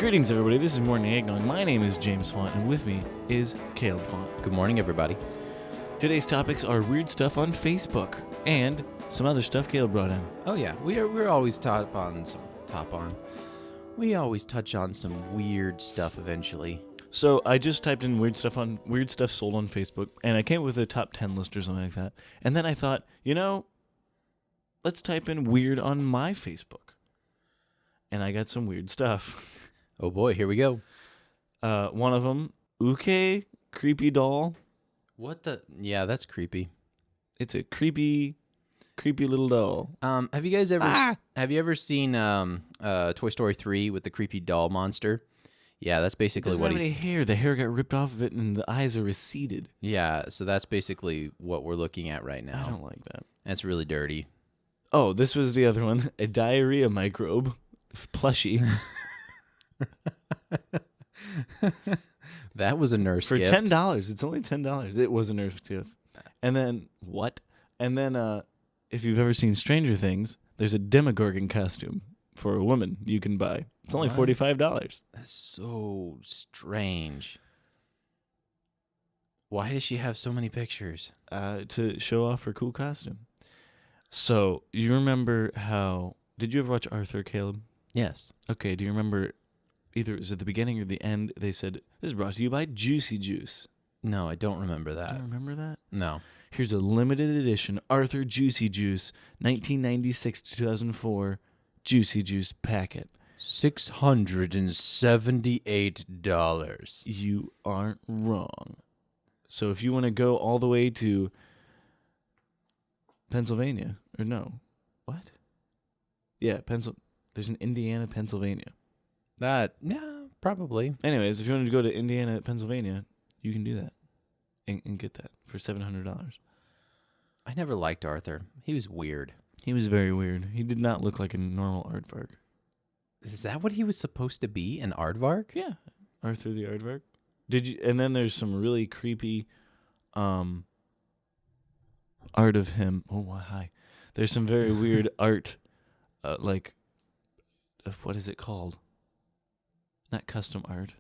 Greetings, everybody. This is Morning Eggnog. My name is James Font, and with me is Caleb Font. Good morning, everybody. Today's topics are weird stuff on Facebook and some other stuff Caleb brought in. Oh yeah, we're always We always touch on some weird stuff eventually. So I just typed in weird stuff sold on Facebook, and I came up with a top 10 list or something like that. And then I thought, let's type in weird on my Facebook. And I got some weird stuff. Oh boy, here we go. One of them, Uke, creepy doll. What the? Yeah, that's creepy. It's a creepy little doll. Have you guys ever seen Toy Story 3 with the creepy doll monster? Yeah, that's basically what he's. Hair. The hair got ripped off of it, and the eyes are receded. Yeah, so that's basically what we're looking at right now. I don't like that. And it's really dirty. Oh, this was the other one. A diarrhea microbe plushie. That was a nurse for gift. $10. It's only $10. It was a nurse gift. And then what? And then if you've ever seen Stranger Things, there's a Demogorgon costume for a woman you can buy. It's only $45. That's so strange. Why does she have so many pictures? To show off her cool costume. So you remember how? Did you ever watch Arthur, Caleb? Yes. Okay. Do you remember? Either it was at the beginning or the end, they said, this is brought to you by Juicy Juice. No, I don't remember that. Do you remember that? No. Here's a limited edition Arthur Juicy Juice, 1996 to 2004 Juicy Juice packet. $678. You aren't wrong. So if you want to go all the way to Pennsylvania, or no, what? Yeah, there's an Indiana, Pennsylvania. Yeah, probably. Anyways, if you wanted to go to Indiana, Pennsylvania, you can do that and get that for $700. I never liked Arthur. He was weird. He was very weird. He did not look like a normal aardvark. Is that what he was supposed to be, an aardvark? Yeah, Arthur the aardvark. Did you? And then there's some really creepy art of him. Oh, hi. There's some very weird art, what is it called? Not custom art.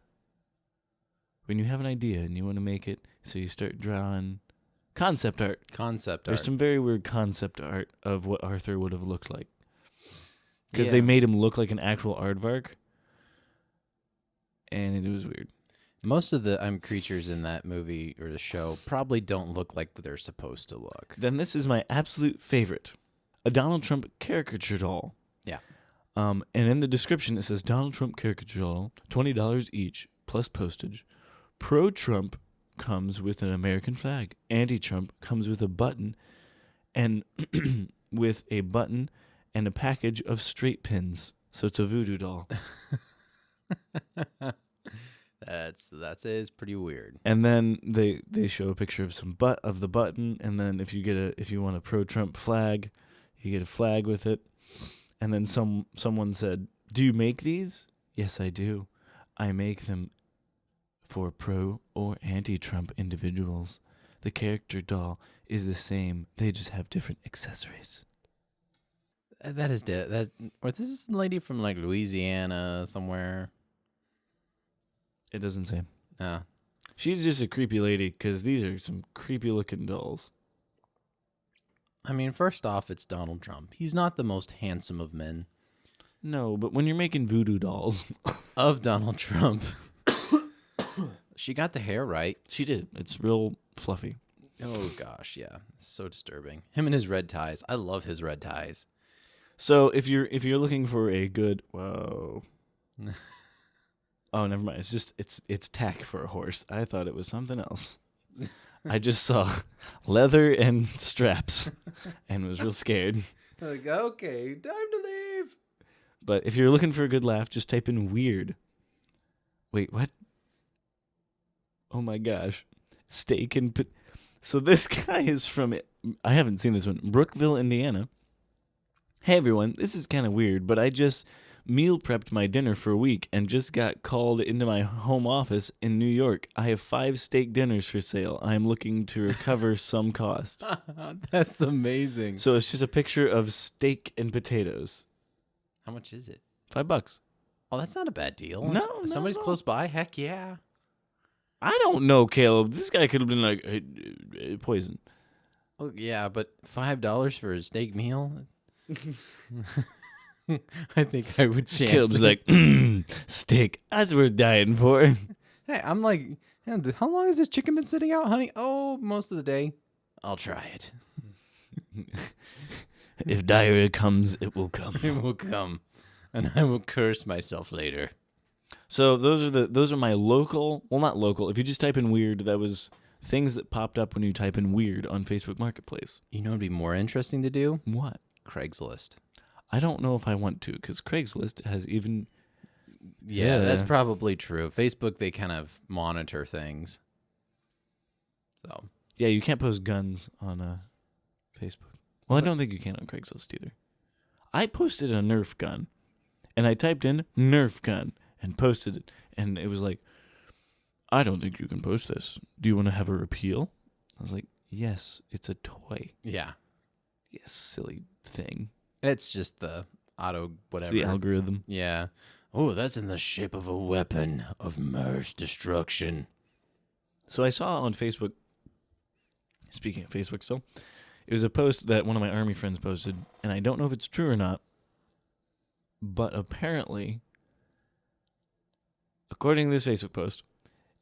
When you have an idea and you want to make it, so you start drawing concept art. There's some very weird concept art of what Arthur would have looked like. Because they made him look like an actual aardvark. And it was weird. Most of the creatures in that movie or the show probably don't look like they're supposed to look. Then this is my absolute favorite. A Donald Trump caricature doll. Yeah. And in the description, it says Donald Trump caricature doll, $20 each, plus postage. Pro-Trump comes with an American flag. Anti-Trump comes with a button, and with a button and a package of straight pins. So it's a voodoo doll. That is pretty weird. And then they show a picture of of the button, and then if you want a pro-Trump flag, you get a flag with it. And then someone said, "Do you make these?" "Yes, I do. I make them for pro or anti-Trump individuals. The character doll is the same. They just have different accessories." That is or this is a lady from like Louisiana somewhere. It doesn't say. Ah. She's just a creepy lady because these are some creepy looking dolls. I mean, first off, it's Donald Trump. He's not the most handsome of men. No, but when you're making voodoo dolls of Donald Trump, she got the hair right. She did. It's real fluffy. Oh gosh, yeah, it's so disturbing. Him and his red ties. I love his red ties. So if you're looking for a good oh, never mind. It's just it's tack for a horse. I thought it was something else. I just saw leather and straps and was real scared. Like, okay, time to leave. But if you're looking for a good laugh, just type in weird. Wait, what? Oh my gosh. Steak and... So this guy is from... I haven't seen this one. Brookville, Indiana. Hey everyone, this is kind of weird, but I just meal prepped my dinner for a week and just got called into my home office in New York. I have 5 steak dinners for sale. I am looking to recover some cost. That's amazing. So it's just a picture of steak and potatoes. How much is it? $5. Oh, that's not a bad deal. No, If somebody's no. close by, heck yeah. I don't know, Caleb. This guy could have been like, poison. Oh, yeah, but $5 for a steak meal? I think I would chance Caleb's it. like, steak. That's worth dying for. Hey, I'm like, "Yeah, how long has this chicken been sitting out, honey? Oh, most of the day. I'll try it. If diarrhea comes, it will come. It will come, and I will curse myself later. So those are my local. Well, not local. If you just type in weird, that was things that popped up when you type in weird on Facebook Marketplace. You know what'd be more interesting to do? What? Craigslist. I don't know if I want to, because Craigslist has even. Yeah, that's probably true. Facebook, they kind of monitor things. So Yeah, you can't post guns on Facebook. Well, I don't think you can on Craigslist either. I posted a Nerf gun, and I typed in Nerf gun and posted it, and it was like, I don't think you can post this. Do you want to have a repeal? I was like, yes, it's a toy. yeah, Yes, silly thing. it's just the auto It's whatever. the algorithm. Yeah. Oh, that's in the shape of a weapon of mass destruction. So I saw on Facebook, speaking of Facebook still, it was a post that one of my army friends posted, and I don't know if it's true or not, but apparently, according to this Facebook post,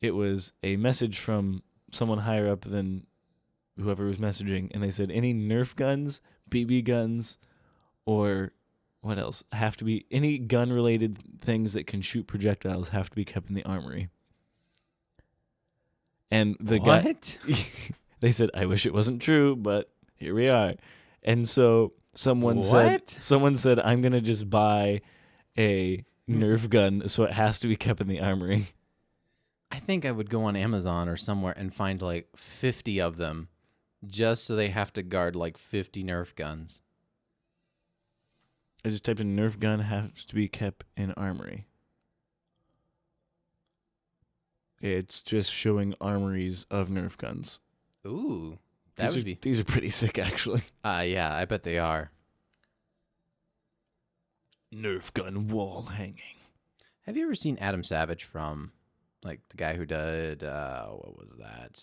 it was a message from someone higher up than whoever was messaging, and they said any Nerf guns, BB guns, or what else, have to be, any gun-related things that can shoot projectiles have to be kept in the armory. And the guy... What? They said, I wish it wasn't true, but here we are. And so someone What? said, I'm going to just buy a Nerf gun, so it has to be kept in the armory. I think I would go on Amazon or somewhere and find like 50 of them just so they have to guard like 50 Nerf guns. I just typed in Nerf gun has to be kept in armory. It's just showing armories of Nerf guns. Ooh, that would be. These are pretty sick, actually. Yeah, I bet they are. Nerf gun wall hanging. Have you ever seen Adam Savage from, like, the guy who did, what was that?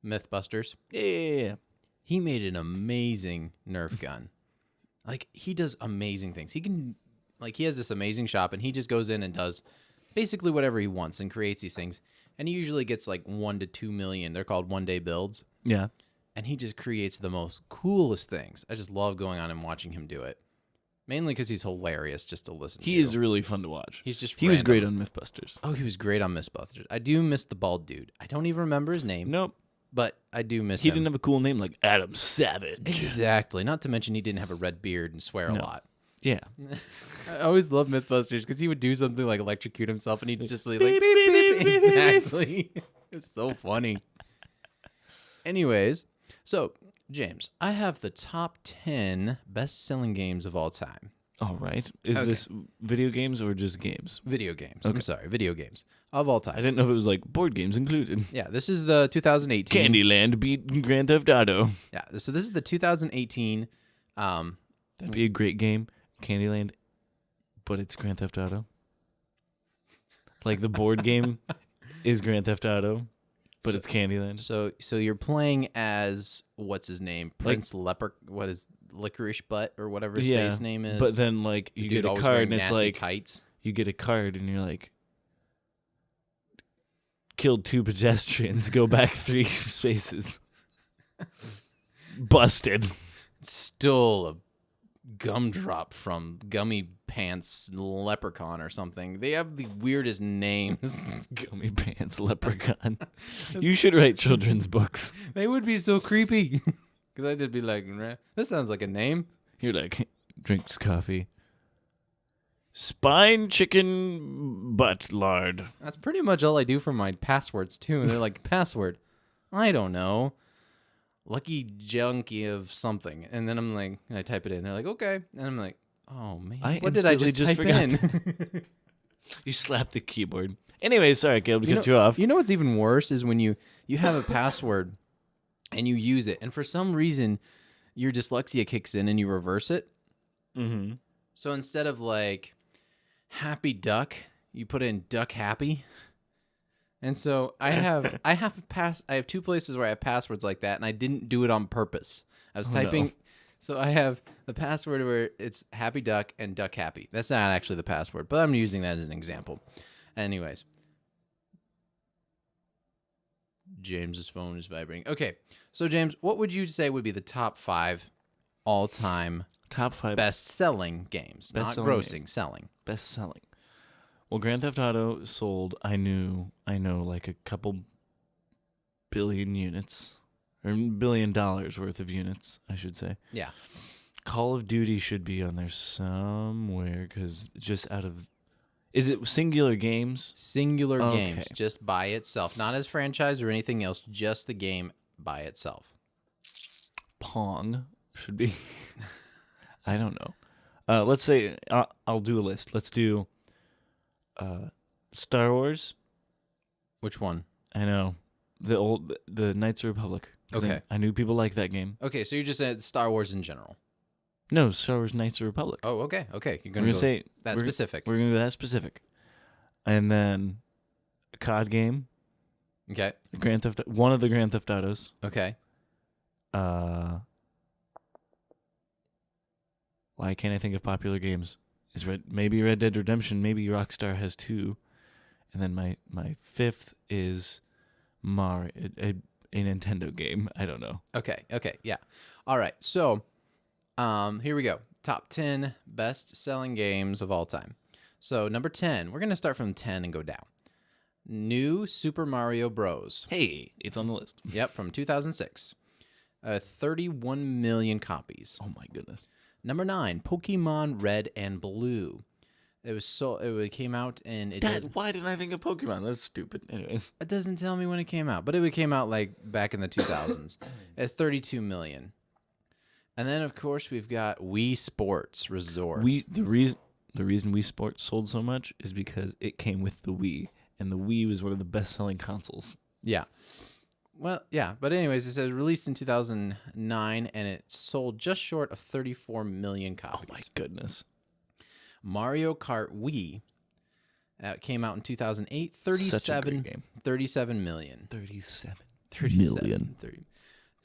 Mythbusters? Yeah. He made an amazing Nerf gun. Like, he does amazing things. He can, like, he has this amazing shop, and he just goes in and does basically whatever he wants and creates these things. And he usually gets, like, 1 to 2 million. They're called one-day builds. Yeah. And he just creates the most coolest things. I just love going on and watching him do it. Mainly because he's hilarious just to listen to. He is really fun to watch. He's just He was random. great on Mythbusters. Oh, he was great on Mythbusters. I do miss the bald dude. I don't even remember his name. Nope. But I do miss He him. didn't have a cool name like Adam Savage. Exactly. Not to mention he didn't have a red beard and swear a No. lot. Yeah. I always loved Mythbusters because he would do something like electrocute himself and he'd just like Beep, beep, beep, beep, beep, beep, exactly. It's so funny. Anyways, so James, I have the top 10 best-selling games of all time. All right. Is Okay. this video games or just games? Video games. Okay. I'm sorry, video games of all I time. didn't know if it was like board games included. Yeah, this is the 2018. Candyland beat Grand Theft Auto. Yeah, so this is the 2018. That'd be a great game. Candyland, but it's Grand Theft Auto. Like the board game is Grand Theft Auto, but So- it's Candyland. So you're playing as what's his name? Prince What is Licorice Butt or whatever his face name is? But then like The you dude get a always card wearing and it's nasty like tights. you get a card and you're like killed 2 pedestrians, go back 3 spaces. Busted. Stole a gumdrop from Gummy Pants Leprechaun or something. They have the weirdest names. Gummy pants leprechaun. You should write children's books. They would be so creepy. Because I'd just be like, this sounds like a name. You're like, drinks coffee. Spine chicken butt lard. That's pretty much all I do for my passwords, too. And they're like, password. I don't know. Lucky junkie of something. And then I'm like, I type it in. They're like, okay. And I'm like, oh, man. I What did I instantly just just type forgot in? You slap the keyboard. Anyway, sorry, Caleb, to cut you off. You know what's even worse is when you have a password and you use it. And for some reason, your dyslexia kicks in and you reverse it. Mm-hmm. So instead of like Happy Duck. You put in Duck Happy. And so I have I have two places where I have passwords like that, and I didn't do it on purpose. I was typing, no. so I have the password where it's Happy Duck and Duck Happy. That's not actually the password, but I'm using that as an example. Anyways, James's phone is vibrating. Okay, so James, what would you say would be the top 5 all-time Top 5 best-selling games, not Best-selling grossing, selling? best selling. Well, Grand Theft Auto sold, I know, like a couple billion units, or $1 billion worth of units, I should say. Yeah. Call of Duty should be on there somewhere, because just out of, is it singular games? Singular Okay. games, just by itself, not as franchise or anything else, just the game by itself. Pong should be. I don't know. Let's say I'll do a list. Let's do Star Wars. Which one? I know the Knights of the Republic. 'Cause Okay. I knew people like that game. Okay, so you just said Star Wars in general. No, Star Wars Knights of the Republic. Oh, okay, okay. You're We're gonna gonna go say that we're- specific. We're gonna go that specific, and then a COD game, Okay, one of the Grand Theft Autos. okay. Why can't I think of popular games? Maybe Red Dead Redemption, maybe Rockstar has 2, and then my 5th is Mario, a Nintendo game. I don't know. Okay, yeah. All right, so here we go. Top 10 best-selling games of all time. So number 10, we're gonna start from 10 and go down. New Super Mario Bros. Hey, it's on the list. Yep, from 2006. 31 million copies. Oh my goodness. Number 9, Pokemon Red and Blue. It came out and Why didn't I think of Pokemon? That's stupid. Anyways. it doesn't tell me when it came out, but it came out like back in the 2000s at 32 million. And then of course we've got Wii Sports Resort. The reason Wii Sports sold so much is because it came with the Wii, and the Wii was one of the best-selling consoles. Yeah. Well, yeah, but anyways, it says released in 2009 and it sold just short of 34 million copies. Oh my goodness. Mario Kart Wii came out in 2008, Such a great game. 37 million. 37 37 million. 30.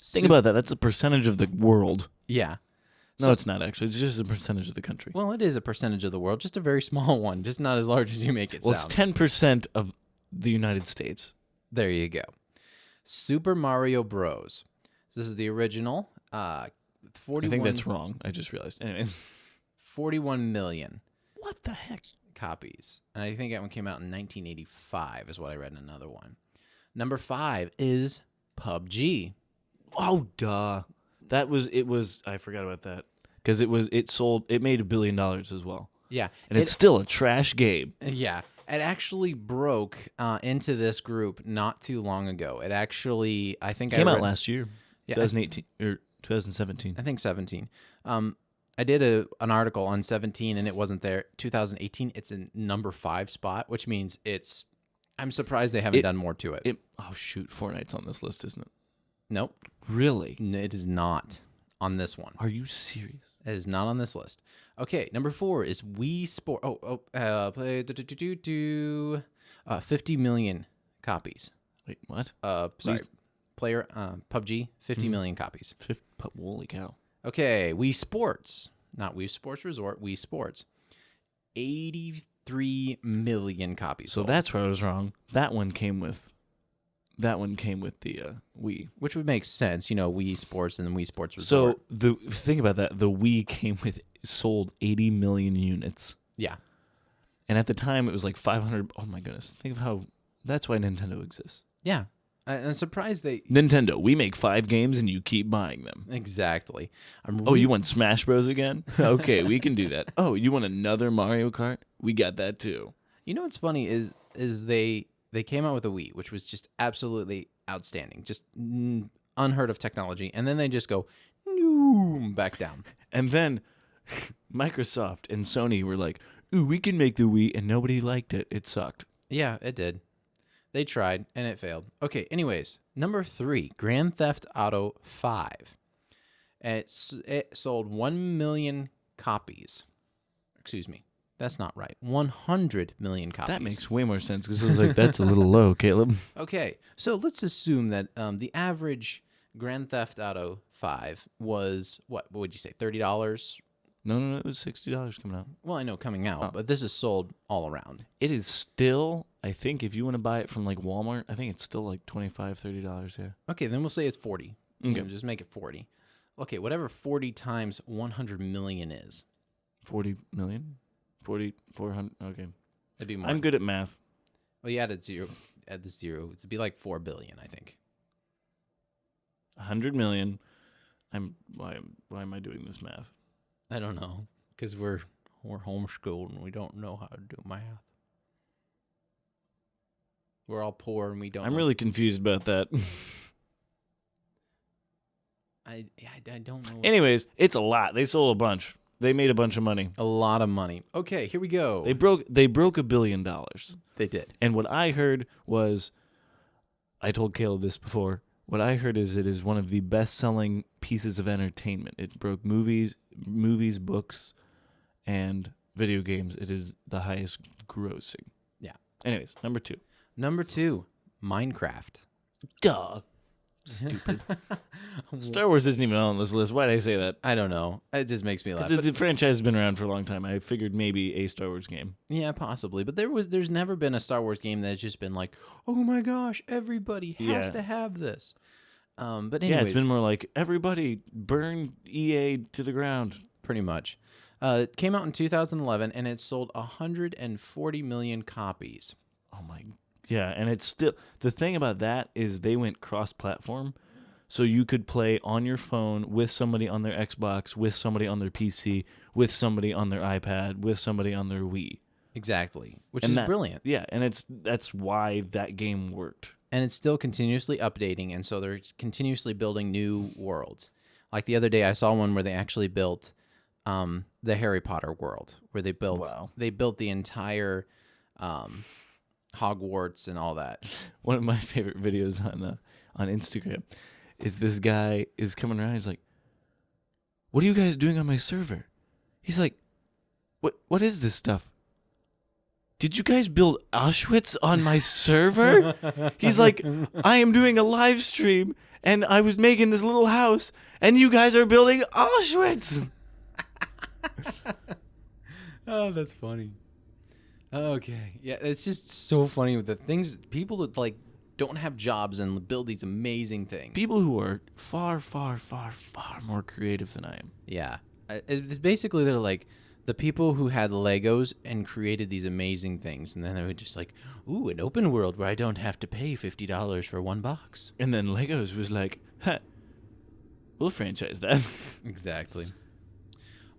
Think about that. That's a percentage of the world. Yeah. No, So- it's not actually. It's just a percentage of the country. Well, it is a percentage of the world, just a very small one, just not as large as you make it Well, sound. it's 10% of the United States. There you go. Super Mario Bros. This is the original. 41, I think that's wrong. I just realized. Anyways. 41 million What the heck? copies. And I think that one came out in 1985 is what I read in another one. Number 5 is PUBG. Oh, duh. I forgot about that. Because it made $1 billion as well. Yeah. And it's still a trash game. Yeah. It actually broke into this group not too long ago. It actually, I think Came I out read, last year. Yeah, 2018 or 2017. I think 17. I did an article on 17 and it wasn't there. 2018, it's in number 5 spot, which means I'm surprised they haven't done more to it. Oh, shoot. Fortnite's on this list, isn't it? Nope. Really? It is not on this one. Are you serious? It is not on this list. Okay, number 4 is Wii Sport. Play 50 million copies. Wait, what? Sorry, player PUBG 50 million copies. Holy cow. Okay, Wii Sports, not Wii Sports Resort, Wii Sports, 83 million copies. So sold, that's where I was wrong. That one came with the Wii. which would make sense, Wii Sports and then Wii Sports So Resort. think about that. The Wii sold 80 million units. Yeah. And at the time, it was like 500. Oh my goodness! Think of how. That's why Nintendo exists. Yeah. I'm surprised they Nintendo, we make 5 games and you keep buying them. exactly. Oh, you want Smash Bros again? Okay, we can do that. Oh, you want another Mario Kart? We got that too. You know what's funny is they came out with a Wii, which was just absolutely outstanding, just unheard of technology, and then they just go back down. And then Microsoft and Sony were like, "Ooh, we can make the Wii," and nobody liked it. It sucked. Yeah, it did. They tried and it failed. Okay, anyways, number 3, Grand Theft Auto 5. It sold 1 million copies. Excuse me. That's not right. 100 million copies. That makes way more sense because I was like, that's a little low, Caleb. Okay, so let's assume that the average Grand Theft Auto 5 was, what would you say, $30? No, it was $60 coming out. Well, I know coming out, Oh. but this is sold all around. It is still, I think, if you want to buy it from like Walmart, I think it's still like $25, $30. Yeah. Okay, then we'll say it's 40. Okay. Just make it 40. Okay, whatever 40 times 100 million is. 40 million? 400. Okay. That'd be more. I'm good at math. Well, you added zero. Add the zero. It'd be like 4 billion, I think. 100 million. Why am I doing this math? I don't know, because we're homeschooled and we don't know how to do math. We're all poor and we don't. I'm know. really confused about that. I don't know. Anyways, it's a lot. They sold a bunch. They made a bunch of money. A lot of money. Okay, here we go. They broke $1 billion. They did. And what I heard was, I told Caleb this before. What I heard is it is one of the best-selling pieces of entertainment. It broke movies, books, and video games. It is the highest grossing. Yeah. Anyways, number 2. Number 2, Minecraft. Duh. Stupid. Star Wars isn't even on this list. Why did I say that? I don't know. It just makes me laugh. Because the franchise has been around for a long time. I figured maybe a Star Wars game. Yeah, possibly. But there's never been a Star Wars game that's just been like, oh my gosh, everybody has to have this. But anyways, Yeah, it's been more like, everybody burn EA to the ground. pretty much. It came out in 2011, and it sold 140 million copies. Oh my. Yeah, and it's still, the thing about that is they went cross-platform. So you could play on your phone with somebody on their Xbox, with somebody on their PC, with somebody on their iPad, with somebody on their Wii. Exactly, which And is that- brilliant. Yeah, and that's why that game worked. And it's still continuously updating, and so they're continuously building new worlds. Like the other day, I saw one where they actually built the Harry Potter world, where they built Wow. the entire Hogwarts and all that. One of my favorite videos on Instagram is this guy is coming around. He's like, "What are you guys doing on my server?" He's like, "What is this stuff? Did you guys build Auschwitz on my server?" He's like, "I am doing a live stream and I was making this little house and you guys are building Auschwitz." Oh, that's funny. Okay. Yeah, it's just so funny with the things, people that like don't have jobs and build these amazing things. People who are far, far, far, far more creative than I am. Yeah. It's basically they're like the people who had Legos and created these amazing things, and then they were just like, ooh, an open world where I don't have to pay $50 for one box. And then Legos was like, "Huh, we'll franchise that." Exactly.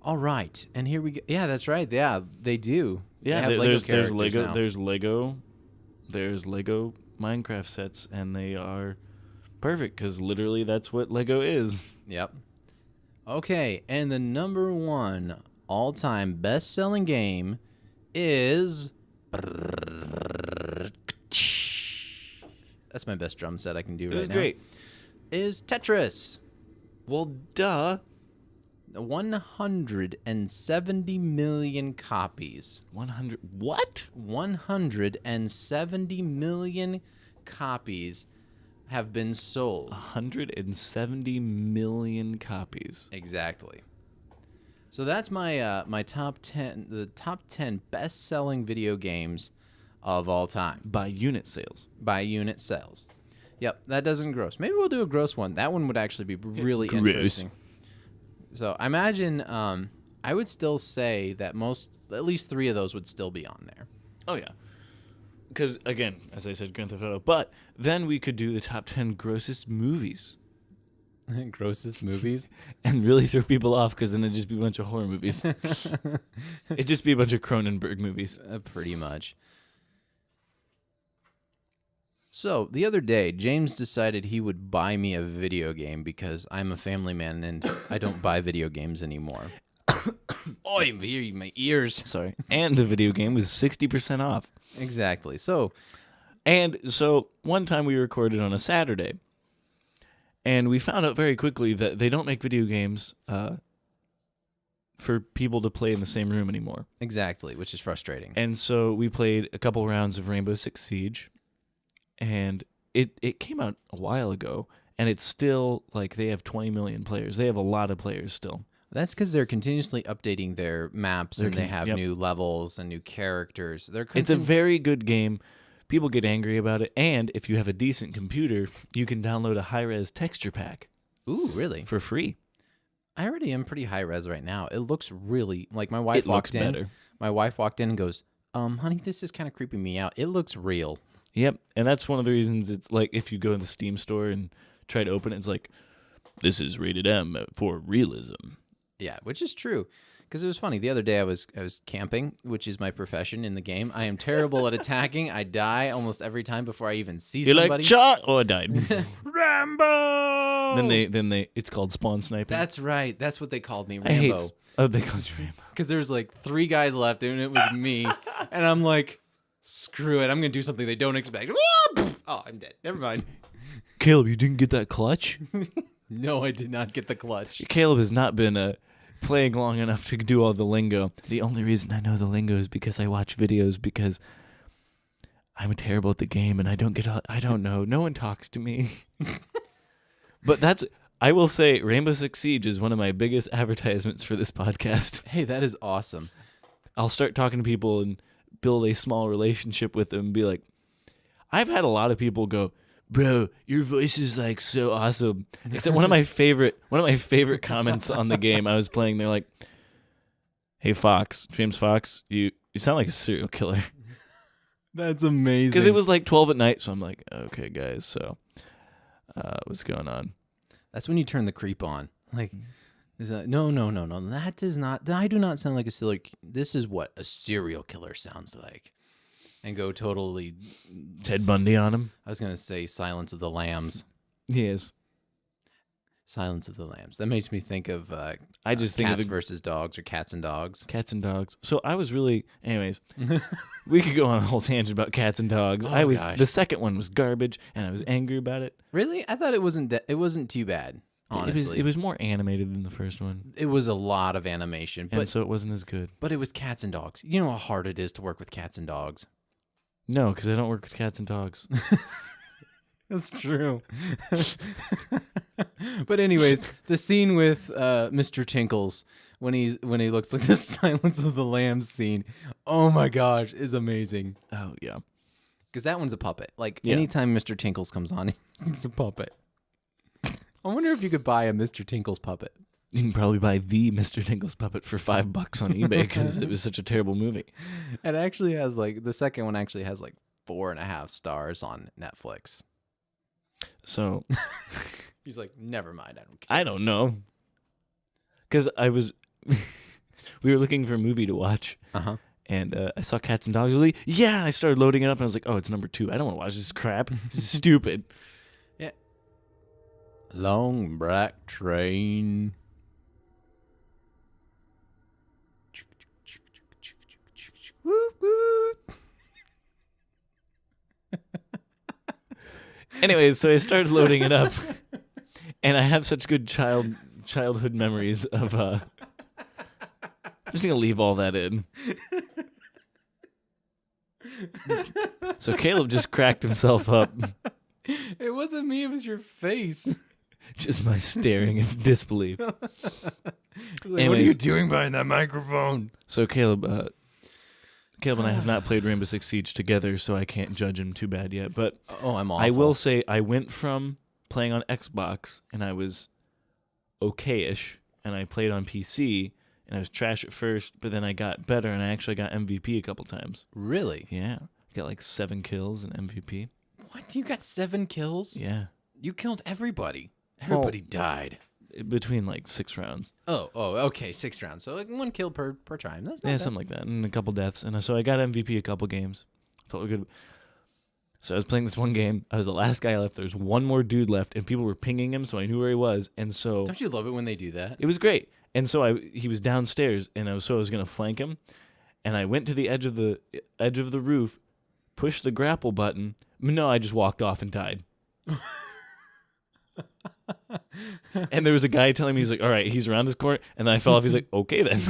All right, and here we go. Yeah, that's right. Yeah, they do. Yeah, they have there's characters Lego, now. there's Lego Minecraft sets, and they are perfect because literally that's what Lego is. Yep. Okay, and the number 1 all-time best-selling game is. That's my best drum set I can do It right was now. great. Is Tetris. Well, duh. 170 million copies. 100. What? 170 million copies have been sold. 170 million copies. Exactly. So that's my my top 10, the top 10 best-selling video games of all time By unit sales. by unit sales. Yep, that doesn't gross. Maybe we'll do a gross one. That one would actually be really Gross. interesting. So I imagine I would still say that at least 3 of those would still be on there. Oh, yeah. Because, again, as I said, Grand Theft Auto. But then we could do the top 10 grossest movies. Grossest movies? And really throw people off because then it'd just be a bunch of horror movies. It'd just be a bunch of Cronenberg movies. Pretty much. So, the other day, James decided he would buy me a video game because I'm a family man and I don't buy video games anymore. Oh, I'm hearing my ears. Sorry. And the video game was 60% off. Exactly. So, And so one time we recorded on a Saturday, and we found out very quickly that they don't make video games for for people to play in the same room anymore. Exactly, which is frustrating. And so we played a couple rounds of Rainbow Six Siege, and it came out a while ago, and it's still like they have 20 million players. They have a lot of players still. That's because they're continuously updating their maps, and they have yep. new levels and new characters. It's a very good game. People get angry about it, and if you have a decent computer, you can download a high-res texture pack. Ooh, really? For free. I already am pretty high res right now. It looks really like my wife walked in. Better. My wife walked in and goes, honey, this is kind of creeping me out. It looks real. Yep, and that's one of the reasons it's like if you go in the Steam store and try to open it, it's like, this is rated M for realism. Yeah, which is true. Because it was funny. The other day I was camping, which is my profession in the game. I am terrible at attacking. I die almost every time before I even see You're somebody. like, shot! Oh, I died. Rambo! Then they, it's called spawn sniping. That's right. That's what they called me, I hate, Rambo. oh, they called you Rambo. Because there was like 3 guys left, and it was me. And I'm like, screw it. I'm going to do something they don't expect. Oh, I'm dead. Never mind. Caleb, you didn't get that clutch? No, I did not get the clutch. Caleb has not been playing long enough to do all the lingo. The only reason I know the lingo is because I watch videos, because I'm terrible at the game and I don't know. No one talks to me. But I will say Rainbow Six Siege is one of my biggest advertisements for this podcast. Hey, that is awesome. I'll start talking to people and build a small relationship with them and be like, I've had a lot of people go, bro, your voice is like so awesome. Except one of my favorite comments on the game I was playing, they're like, hey Fox, James Fox, you sound like a serial killer. That's amazing. Because it was like 12 at night, so I'm like, okay guys, so what's going on? That's when you turn the creep on. Like, no. That does not. I do not sound like a serial. This is what a serial killer sounds like. And go totally Ted Bundy on him. I was gonna say Silence of the Lambs. He is. Silence of the Lambs. That makes me think of I just think Cats of versus Dogs or Cats and Dogs. Cats and Dogs. So I was really, anyways, we could go on a whole tangent about Cats and Dogs. Oh, gosh. The second one was garbage, and I was angry about it. Really? I thought it wasn't. It wasn't too bad. Honestly, it was more animated than the first one. It was a lot of animation, And so it wasn't as good. But it was Cats and Dogs. You know how hard it is to work with cats and dogs. No, because I don't work with cats and dogs. That's true. But anyways, the scene with Mr. Tinkles when he looks like the Silence of the Lambs scene, oh my gosh, is amazing. Oh yeah, because that one's a puppet. Like Yeah. anytime Mr. Tinkles comes on, he's a puppet. I wonder if you could buy a Mr. Tinkles puppet. you can probably buy the Mr. Tinkles puppet for $5 on eBay because it was such a terrible movie. It actually has the second one actually has 4.5 stars on Netflix. So He's like, never mind, I don't care. I don't know, because we were looking for a movie to watch. Uh-huh. And I saw Cats and Dogs. I was like, yeah, I started loading it up, and I was like, oh, it's number 2. I don't want to watch this crap. This is stupid. Yeah. Long black train. Whoop, whoop. Anyways, so I started loading it up, and I have such good childhood memories of. I'm just gonna leave all that in. So Caleb just cracked himself up. It wasn't me, it was your face. Just my staring in disbelief. What are Anyways. you doing behind that microphone? So Caleb and I have not played Rainbow Six Siege together, so I can't judge him too bad yet. But Oh, I'm awful. I will say I went from playing on Xbox, and I was okay-ish, and I played on PC, and I was trash at first, but then I got better, and I actually got MVP a couple times. Really? Yeah. I got 7 kills in MVP. What? You got 7 kills? Yeah. You killed everybody. Everybody died. Between 6 rounds. Oh, okay, 6 rounds. So 1 kill per time. That's not Yeah, bad. something like that, and a couple deaths. And so I got MVP a couple games. Felt good. So I was playing this one game. I was the last guy left. There was one more dude left, and people were pinging him, so I knew where he was. And so Don't you love it when they do that? it was great. And so he was downstairs, and I was going to flank him. And I went to the edge of the roof, pushed the grapple button. No, I just walked off and died. And there was a guy telling me, he's like, all right, he's around this corner. And then I fell off. He's like, okay, then.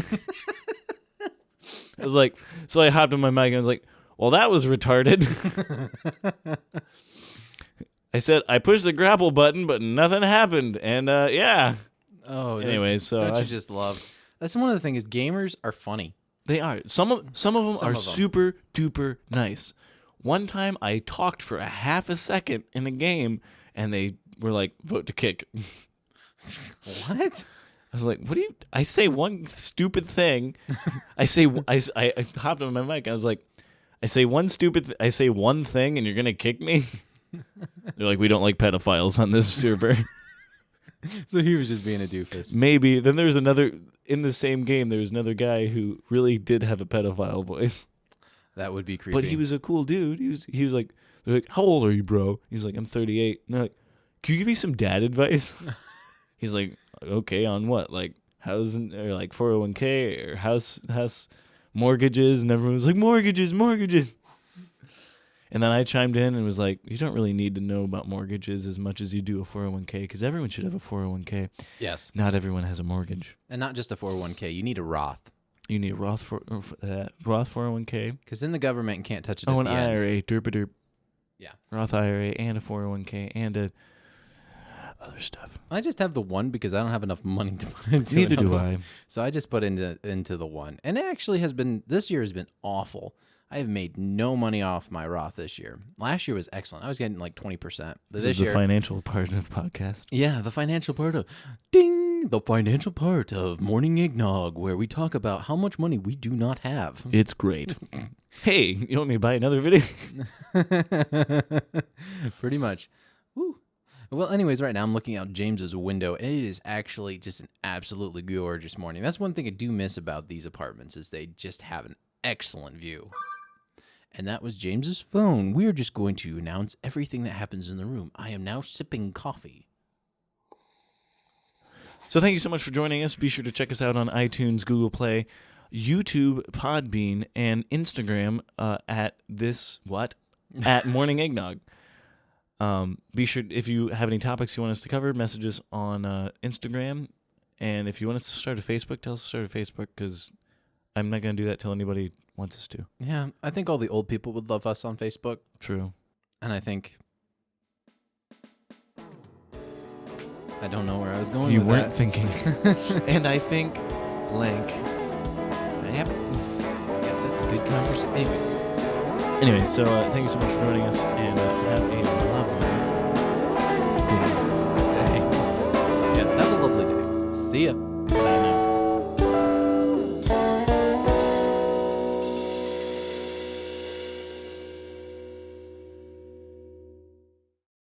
I was like, so I hopped on my mic and I was like, well, that was retarded. I said, I pushed the grapple button, but nothing happened. And yeah. Oh, Anyways, so don't you just love? That's one of the things is gamers are funny. They are. Some of them are of them. super duper nice. One time I talked for a half a second in a game and they were like, vote to kick. What? I was like, what do you, I say one stupid thing. I hopped on my mic. I was like, I say one thing and you're going to kick me. They're like, we don't like pedophiles on this server. So he was just being a doofus. Maybe. Then there was another, in the same game, there was another guy who really did have a pedophile voice. That would be creepy. But he was a cool dude. He was like, they're like, how old are you, bro? He's like, I'm 38. And they're like, can you give me some dad advice? He's like, okay, on what? Like housing or like 401k or house mortgages? And everyone was like, mortgages. And then I chimed in and was like, you don't really need to know about mortgages as much as you do a 401k because everyone should have a 401k. Yes. Not everyone has a mortgage. And not just a 401k. You need a Roth. You need a Roth 401k. Because then the government can't touch it Oh, at an the end. IRA, derp. Yeah. Roth IRA and a 401k and a other stuff. I just have the one because I don't have enough money to put into Neither do another I. one. So I just put into the one. And it actually has been, this year has been awful. I have made no money off my Roth this year. Last year was excellent. I was getting like 20%. This is the financial part of the podcast. Yeah, the financial part of the financial part of Morning Eggnog, where we talk about how much money we do not have. It's great. Hey, you want me to buy another video? Pretty much. Woo. Well, anyways, right now I'm looking out James's window, and it is actually just an absolutely gorgeous morning. That's one thing I do miss about these apartments is they just have an excellent view. And that was James's phone. We're just going to announce everything that happens in the room. I am now sipping coffee. So thank you so much for joining us. Be sure to check us out on iTunes, Google Play, YouTube, Podbean, and Instagram at Morning Eggnog. Be sure, if you have any topics you want us to cover, message us on Instagram. And if you want us to start a Facebook, tell us to start a Facebook because I'm not going to do that till anybody wants us to. Yeah, I think all the old people would love us on Facebook. True. And I think... I don't know where I was going You with weren't that. thinking. And I think blank. Yep. Yeah, that's a good conversation. Anyway, so thank you so much for joining us, and have a lovely day. Yes, have a lovely day. See ya.